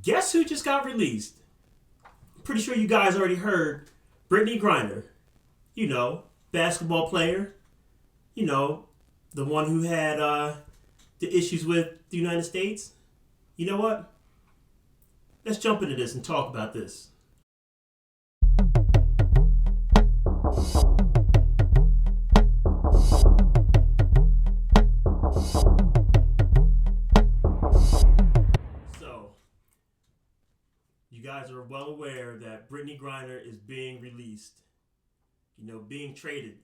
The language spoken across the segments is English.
Guess who just got released? Pretty sure you guys already heard. Brittney Griner. You know, basketball player. You know, the one who had the issues with the United States. You know what? Let's jump into this and talk about this. So, you guys are well aware that Brittney Griner is being released. Being traded.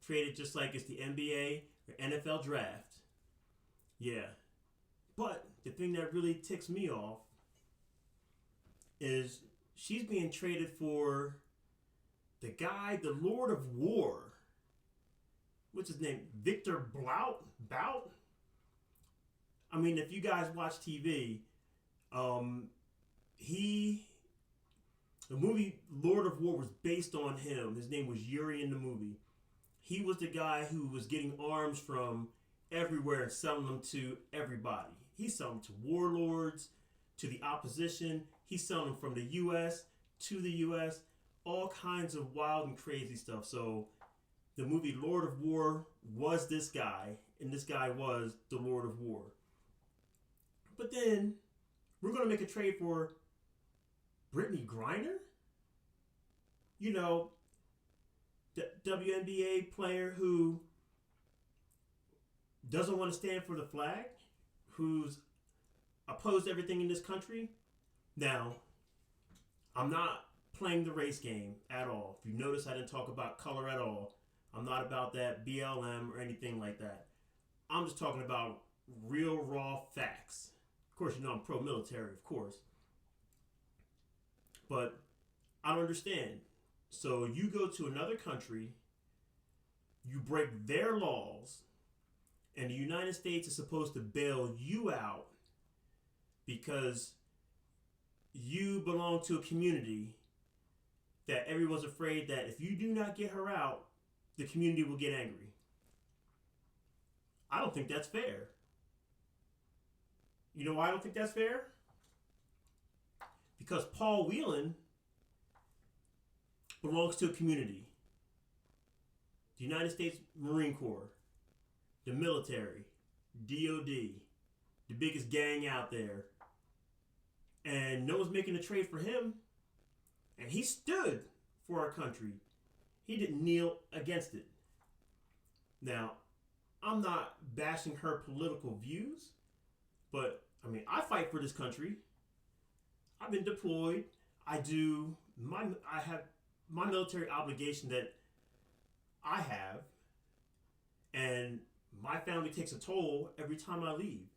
Traded just like it's the NBA or NFL draft. Yeah. But the thing that really ticks me off is she's being traded for the guy, the Lord of War. What's his name? Victor Blout? Bout? I mean, if you guys watch TV, um, he the movie Lord of War was based on him. His name was Yuri in the movie. He was the guy who was getting arms from everywhere and selling them to everybody. He's selling them to warlords, to the opposition. He's selling them from the U.S. to the U.S. All kinds of wild and crazy stuff. So the movie Lord of War was this guy, and this guy was the Lord of War. But then we're going to make a trade for Brittney Griner? The WNBA player who doesn't want to stand for the flag, who's opposed to everything in this country. Now, I'm not playing the race game at all. If you notice, I didn't talk about color at all. I'm not about that BLM or anything like that. I'm just talking about real, raw facts. Of course, I'm pro-military, of course. But I don't understand. So you go to another country, you break their laws, and the United States is supposed to bail you out because you belong to a community that everyone's afraid that if you do not get her out, the community will get angry. I don't think that's fair. You know why I don't think that's fair? Because Paul Whelan belongs to a community. The United States Marine Corps, the military, DOD, the biggest gang out there. And no one's making a trade for him. And he stood for our country. He didn't kneel against it. Now, I'm not bashing her political views, but I fight for this country. I've been deployed. I have my military obligation that I have, and my family takes a toll every time I leave.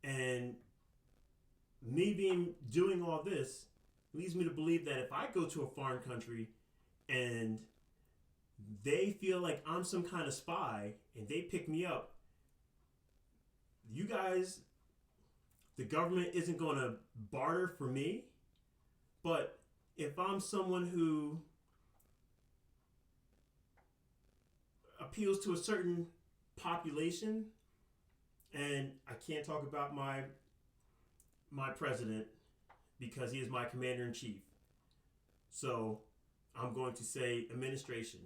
And me doing all this leads me to believe that if I go to a foreign country and they feel like I'm some kind of spy and they pick me up, you guys, the government isn't going to barter for me. But if I'm someone who appeals to a certain population, and I can't talk about my president because he is my commander in chief. So I'm going to say administration.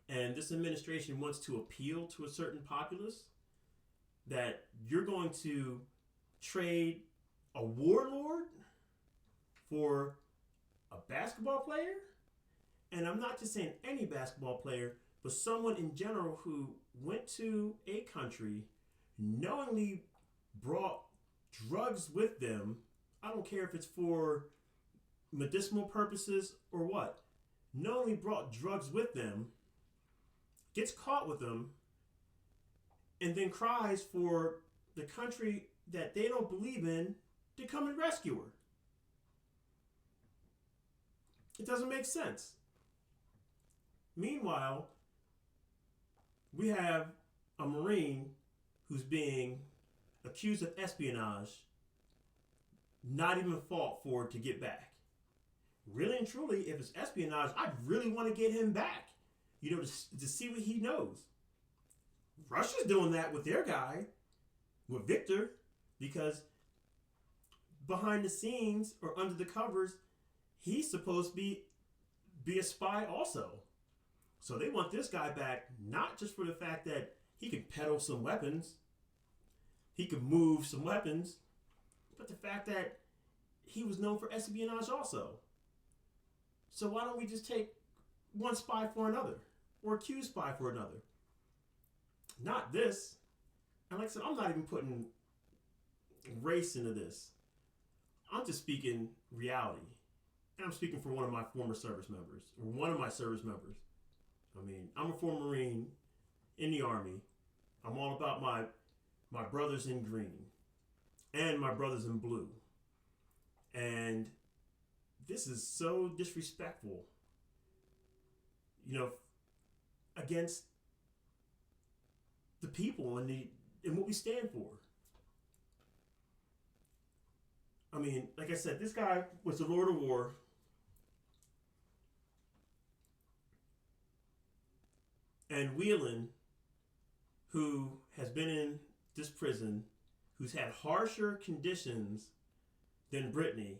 And this administration wants to appeal to a certain populace that you're going to trade a warlord for a basketball player. And I'm not just saying any basketball player, but someone in general who went to a country, knowingly brought drugs with them. I don't care if it's for medicinal purposes or what. Knowingly brought drugs with them, gets caught with them, and then cries for the country that they don't believe in to come and rescue her. It doesn't make sense. Meanwhile, we have a Marine who's being accused of espionage, not even fought for to get back. Really and truly, if it's espionage, I'd really want to get him back, to see what he knows. Russia's doing that with their guy, with Victor. because behind the scenes or under the covers, he's supposed to be a spy also. So they want this guy back, not just for the fact that he can peddle some weapons, he can move some weapons, but the fact that he was known for espionage also. So why don't we just take one spy for another, or accused spy for another? Not this. And like I said, I'm not even putting race into this. I'm just speaking reality. And I'm speaking for one of my former service members, or one of my service members. I mean, I'm a former Marine in the Army. I'm all about my brothers in green and my brothers in blue. And this is so disrespectful, against the people and what we stand for. I mean, like I said, this guy was the Lord of War. And Whelan, who has been in this prison, who's had harsher conditions than Brittney,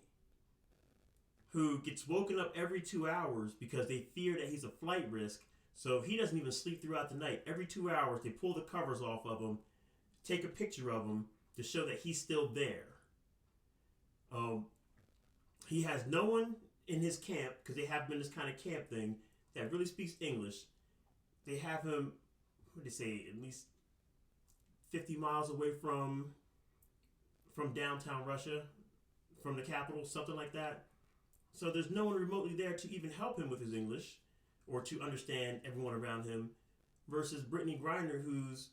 who gets woken up every 2 hours because they fear that he's a flight risk, so he doesn't even sleep throughout the night. Every 2 hours, they pull the covers off of him, take a picture of him to show that he's still there. He has no one in his camp, because they have been this kind of camp thing, that really speaks English. They have him, what did they say, at least 50 miles away from downtown Russia, from the capital, something like that. So there's no one remotely there to even help him with his English or to understand everyone around him, versus Brittney Griner, who's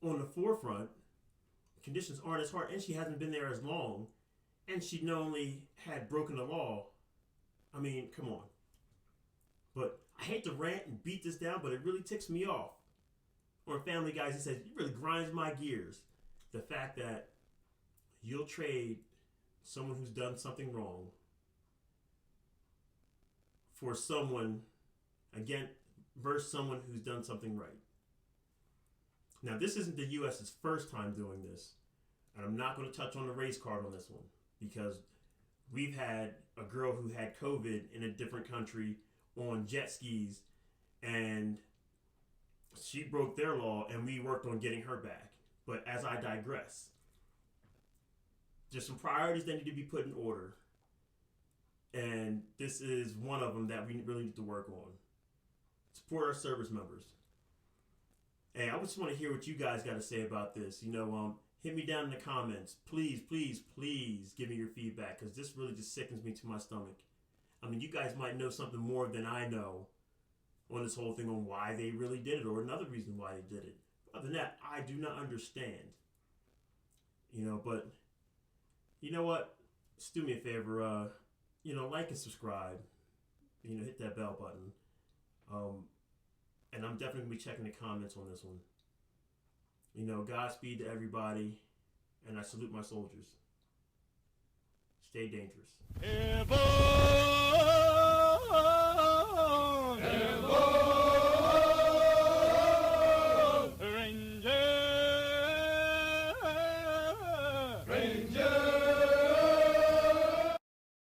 on the forefront. Conditions aren't as hard, and she hasn't been there as long, and she not only had broken the law. I mean, come on. But I hate to rant and beat this down, but it really ticks me off. On Family Guys, he says, it really grinds my gears. The fact that you'll trade someone who's done something wrong for someone, again, versus someone who's done something right. Now, this isn't the U.S.'s first time doing this. And I'm not going to touch on the race card on this one, because we've had a girl who had COVID in a different country on jet skis, and she broke their law, and we worked on getting her back. But as I digress, there's some priorities that need to be put in order, and this is one of them that we really need to work on. Support our service members. Hey, I just want to hear what you guys got to say about this. Hit me down in the comments. Please, please, please give me your feedback, because this really just sickens me to my stomach. I mean, you guys might know something more than I know on this whole thing, on why they really did it, or another reason why they did it. Other than that, I do not understand. But you know what? Just do me a favor. Like and subscribe. Hit that bell button. And I'm definitely going to be checking the comments on this one. Godspeed to everybody, and I salute my soldiers. Stay dangerous. Ever